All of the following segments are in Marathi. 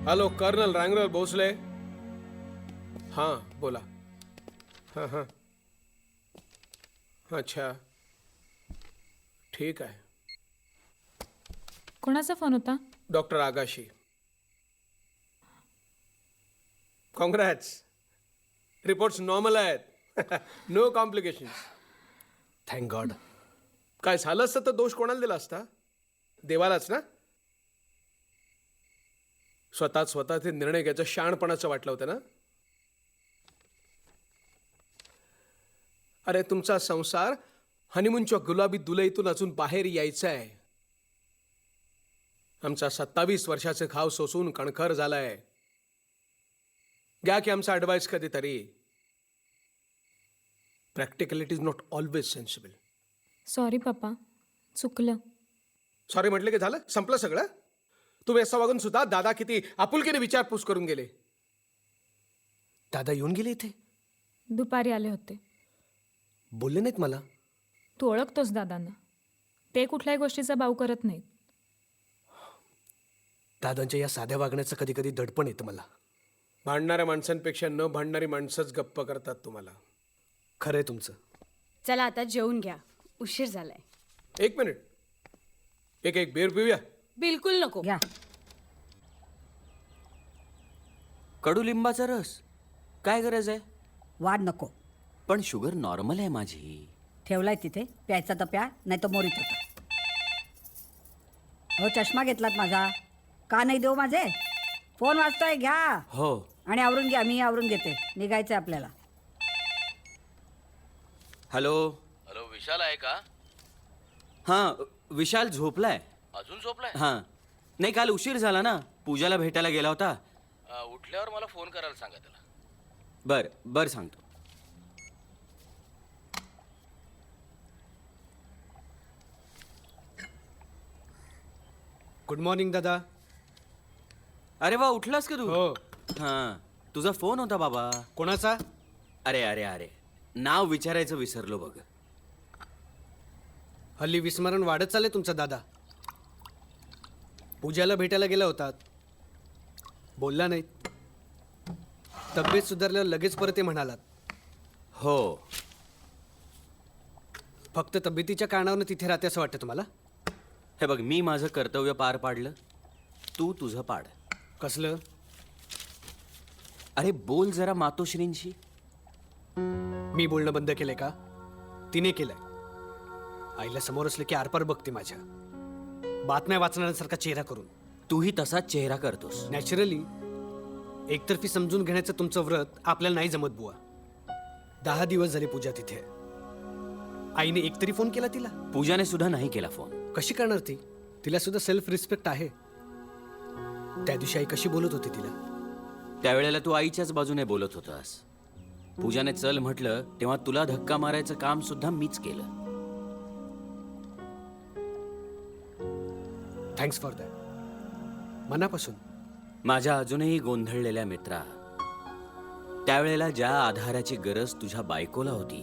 Hello colonel रँगरल Bhosale. हां बोला. हां हां अच्छा ठीक आहे. कोणाचा फोन होता? Doctor Agashi. Congrats. Reports normal आहेत. No complications. Thank God. काय झालं असतं तर दोष कोणाला दिला असता? देवालाच ना. स्वतः ते निर्णय घ्यायचं शाणपणाचं वाटलं होतं ना. अरे तुमचा संसार हनीमूनच्या गुलाबी दुलईतून अजून बाहेर यायचा आहे. आमचा 27 वर्षाचे घाव सोसून कणखर झालाय. घ्या की आमचा ॲडवाइस कधीतरी. Practicality is not always sensible. Sorry पप्पा, चुकलं. सॉरी म्हटलं की झालं, संपलं सगळं. तुम्ही असं वागून सुद्धा दादा किती आपुलकीने विचारपूस करून गेले. दादा येऊन गेले इथे, दुपारी आले होते. बोलले नाहीत मला. तू ओळखतोस दादांना, ते कुठल्याही गोष्टीचा बाऊ करत नाहीत. दादांच्या या साध्या वागण्याचं कधी कधी दडपण येतं मला. भांडणाऱ्या माणसांपेक्षा न भांडणारी माणसंच गप्प करतात तुम्हाला. खरंय तुमचं. चला आता जेवून घ्या, उशीर झालाय. एक मिनिट, एक बेर पिऊया. बिलकुल नको. घ्या. कडुलिंबाचा रस काय गरज आहे? वाद नको. पण शुगर नॉर्मल आहे माझी. ठेवलाय तिथे, प्यायचा तर प्या, नाही तर मोरीत होता. हो, चष्मा घेतलात माझा, का नाही देऊ माझे? फोन वाजतोय, घ्या. हो. आणि आवरून घ्या, मी आवरून घेते, निघायचंय आपल्याला. हॅलो. हॅलो, विशाल आहे का? हां, विशाल झोपलाय. अजून झोपलाय? हां, नाही काल उशीर झाला ना, पूजाला भेटायला गेला होता. उठल्यावर मला फोन करायला सांगा त्याला. बर सांगतो. गुड मॉर्निंग दादा. अरे वा, उठलास का तू? हो. हां, तुझा फोन होता बाबा. कोणाचा? अरे नाव विचारायचं विसरलो बघ. हल्ली विस्मरण वाढत चालले तुमचा दादा. पूजाला भेटायला गेला होतात, बोलला नाहीत. तब्येत सुधारल्यावर लगेच परत म्हणालात. हो. फक्त तब्येतीच्या कारणावरून तिथे राहते असं वाटतं तुम्हाला? हे बघ, मी माझं कर्तव्य पार पाडलं, तू तुझं पाड. कसलं? अरे बोल जरा मातोश्रींशी. मी बोलणं बंद केलंय का? तिने केलंय. आईला समोर असलं की आरपार बघते माझ्या, बातम्या वाचणाऱ्यांसारखा चेहरा करून. तूही तसाच चेहरा करतोस. नॅचरली. एकतर्फी समजून घेण्याचं तुमचं व्रत आपल्याला नाही जमत बुवा. 10 दिवस झाले पूजा तिथे. आईने एकतरी फोन केला तिला? पूजाने सुद्धा नाही केला फोन. कशी करणार ती? तिला सुद्धा सेल्फ रिस्पेक्ट आहे. त्या दिवशी आई कशी बोलत होती तिला. त्यावेळेला तू आईच्याच बाजूने बोलत होतास. पूजाने चल म्हटलं तेव्हा तुला धक्का मारायचं काम सुद्धा मीच केलं. Thanks for that. मनापासून. माझ्या अजूनही गोंधळलेल्या मित्रा, त्यावेळेला ज्या आधाराची गरज तुझ्या बायकोला होती,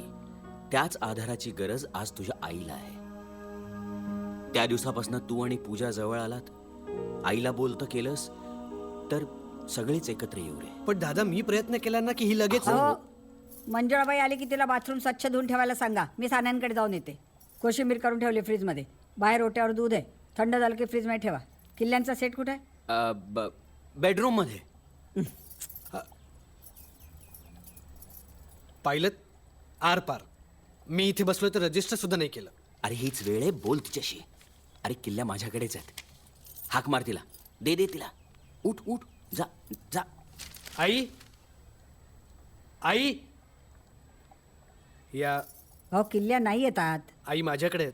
त्याच आधाराची गरज आज तुझ्या आईला आहे. त्या दिवसापासून तू आणि पूजा जवळ आलात, आईला बोलतं केलंस तर सगळेच एकत्र येऊ रे. पण दादा, मी प्रयत्न केला ना की ही लगेच. हो, मंजुळाबाई आली की तिला बाथरूम स्वच्छ धुवून ठेवायला सांगा. मी सान्यांकडे जाऊन येते. कोशिंबीर करून ठेवली फ्रीजमध्ये. बाहेर ओट्यावर दूध आहे, थंड झालं की फ्रीजमध्ये ठेवा. किल्ल्यांचा सेट कुठे आहे? बेडरूम मध्ये. पाहिलं आर पार. मी इथे बसलो तर रजिस्टर सुद्धा नाही केलं. अरे हीच वेळ आहे, बोल तिच्याशी. अरे किल्ल्या माझ्याकडेच आहेत. हाक मार तिला, दे तिला. उठ जा जा. आई, आई या. हो, किल्ल्या नाही येतात. आई माझ्याकडे आहेत.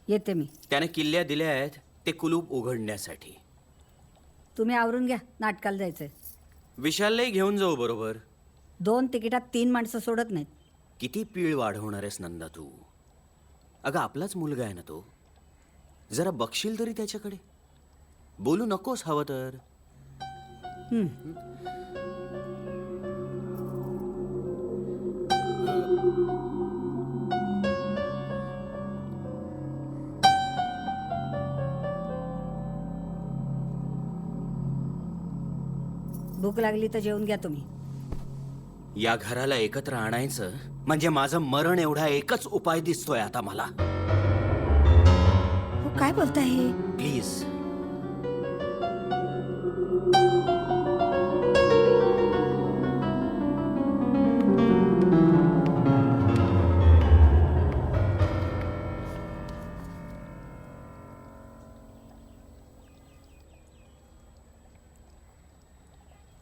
येते मी. त्याने किल्ल्या दिल्या आहेत ते कुलूप उघडण्यासाठी. तुम्ही आवरून घ्या, नाटकाला जायचंय. विशाललाही घेऊन जाऊ बरोबर. 2 तिकिटात 3 माणसं सोडत नाहीत. किती पीळ वाढवणार आहेस नंदा तू. अगं आपलाच मुलगा आहे ना तो, जरा बघशील तरी त्याच्याकडे. बोलू नकोस हवं तर. भूक लागली तर जेवून घ्या तुम्ही. या घराला एकत्र आणायचं म्हणजे माझं मरण एवढा एकच उपाय दिसतोय आता मला. हो काय बोलताय हे? प्लीज.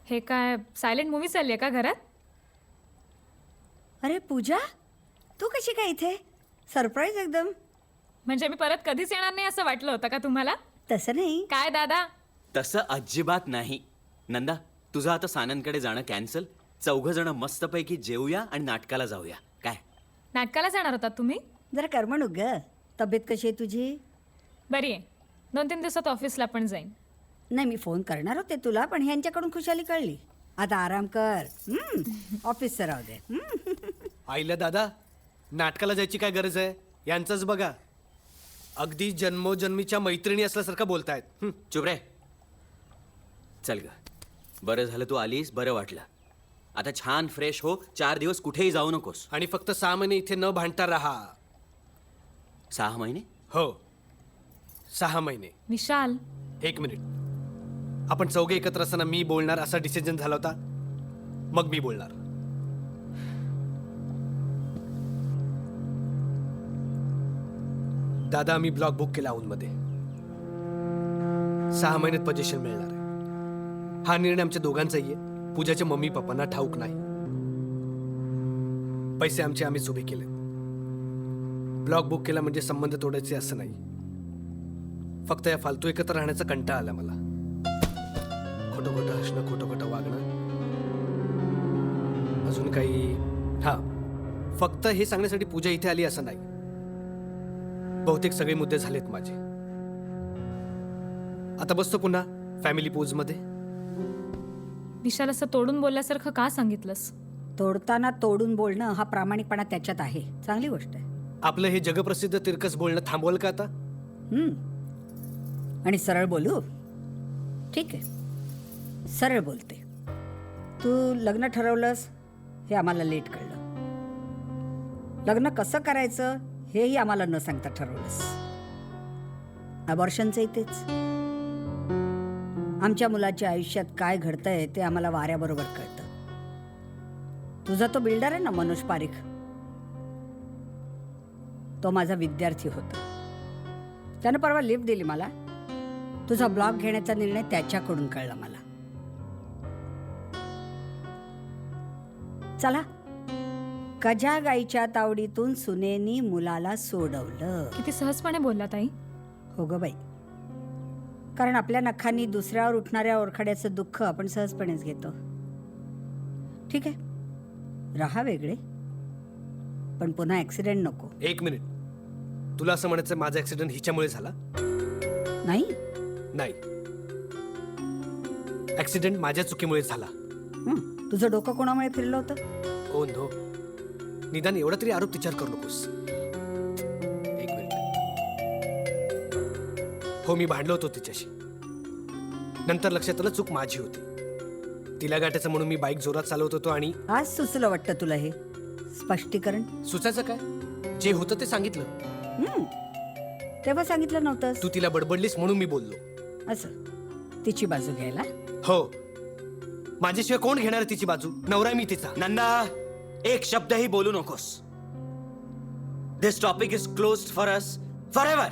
हे काय सायलेंट मूवी चालली आहे का घरात? अरे पूजा, तू कशी काय इथे? सरप्राईज एकदम. म्हणजे मी परत कधीच येणार नाही असं वाटलं होतं का तुम्हाला? तसं नाही. काय दादा? तसं अजिबात नाही. नंदा, तुझं आता सानंदकडे जाणं कॅन्सल. 4 जण मस्तपैकी जेवूया आणि नाटकाला जाऊया. काय? नाटकाला जाणार होतात तुम्ही? जरा करमणूक ग. तब्येत कशी आहे तुझी? बरी आहे. 2-3 दिवसात ऑफिसला पण जाईन. नाही, मी फोन करणार होते तुला, पण ह्यांच्याकडून खुशाली कळली. आता आराम कर. ऑफिसचं राहू दे. आईला दादा, नाटकाला जायची काय गरज आहे? यांचंच बघा. अगदी जन्मोजन्मीच्या मैत्रिणी असल्यासारखं बोलतायत. चुप रे. चल ग. बरं झालं तू आलीस, बरं वाटलं. आता छान फ्रेश हो. 4 दिवस कुठेही जाऊ नकोस. आणि फक्त 6 महिने इथे न भांडता राहा. 6 महिने? हो, 6 महिने. विशाल, 1 मिनिट. आपण चौघे एकत्र असताना मी बोलणार असा डिसिजन झाला होता. मग मी बोलणार. दादा, मी ब्लॉक बुक केला औंधमध्ये. 6 महिन्यात पोझिशन मिळणार आहे. हा निर्णय आमच्या दोघांचाही आहे. पूजाच्या मम्मी पप्पांना ठाऊक नाही. पैसे आमचे आम्हीच उभे केले. ब्लॉक बुक केला म्हणजे संबंध तोडायचे असं नाही. फक्त या फालतू एकत्र राहण्याचा कंटाळा आला मला. खोटं खोटं हसणं, खोटं खोटं वागणं, अजून काही. हा, फक्त हे सांगण्यासाठी पूजा इथे आली असं नाही. बहुतेक सगळे मुद्दे झालेत माझे. आता बसतो पुन्हा फॅमिली पोजमध्ये. विशाल असं तोडून बोलल्यासारखं का सांगितलंस? तोडताना तोडून बोलणं हा प्रामाणिकपणा त्याच्यात आहे. चांगली गोष्ट आहे. आपलं हे जगप्रसिद्ध तिरकस बोलणं थांबवलं का आता? आणि सरळ बोलू? ठीक आहे, सरळ बोलते. तू लग्न ठरवलंस हे आम्हाला लेट कळलं. लग्न कसं करायचं हेही आम्हाला न सांगता ठरवलंस. अबॉर्शनचंही तेच. आमच्या मुलाच्या आयुष्यात काय घडतंय ते आम्हाला वाऱ्याबरोबर कळतं. तुझा तो बिल्डर आहे ना, मनोज पारिख, तो माझा विद्यार्थी होता. त्यानं परवा लिफ्ट दिली मला. तुझा ब्लॉक घेण्याचा निर्णय त्याच्याकडून कळला मला. चला, कजा गाईच्या तावडीतून सुनेनी मुलाला सोडवलं. किती सहजपणे बोलला ताई. हो ग बाई, कारण आपल्या नखांनी दुसऱ्यावर उठणाऱ्या ओरखड्याचं दुःख आपण सहजपणेच घेतो. ठीक आहे, राहा वेगळे, पण पुन्हा ऍक्सिडेंट नको. 1 मिनिट. तुला असं म्हणायचं माझा ऍक्सिडेंट हिच्यामुळे झाला? नाही. नाही, ऍक्सिडेंट माझ्या चुकीमुळे झाला. तुझं डोकं कोणामुळे फिरलं होतं? ओ नो, निदान एवढा तरी आरोप तिच्यावर करू नकोस. 1 मिनिट. हो, मी भांडलो होतो तिच्याशी. नंतर लक्षात आलं चूक माझी होती. तिला गाठायचं म्हणून मी बाईक जोरात चालवत होतो आणि आज सुचलं वाटतं तुला हे स्पष्टीकरण? सुचायचं काय? जे होतं ते सांगितलं. तेव्हा सांगितलं नव्हतंस. तू तिला बडबडलीस म्हणून मी बोललो. असं तिची बाजू घ्यायला? हो, माझ्याशिवाय कोण घेणार आहे तिची बाजू? नवरा मी तिचा. नंदा, एक शब्दही बोलू नकोस. This topic is closed for us for ever.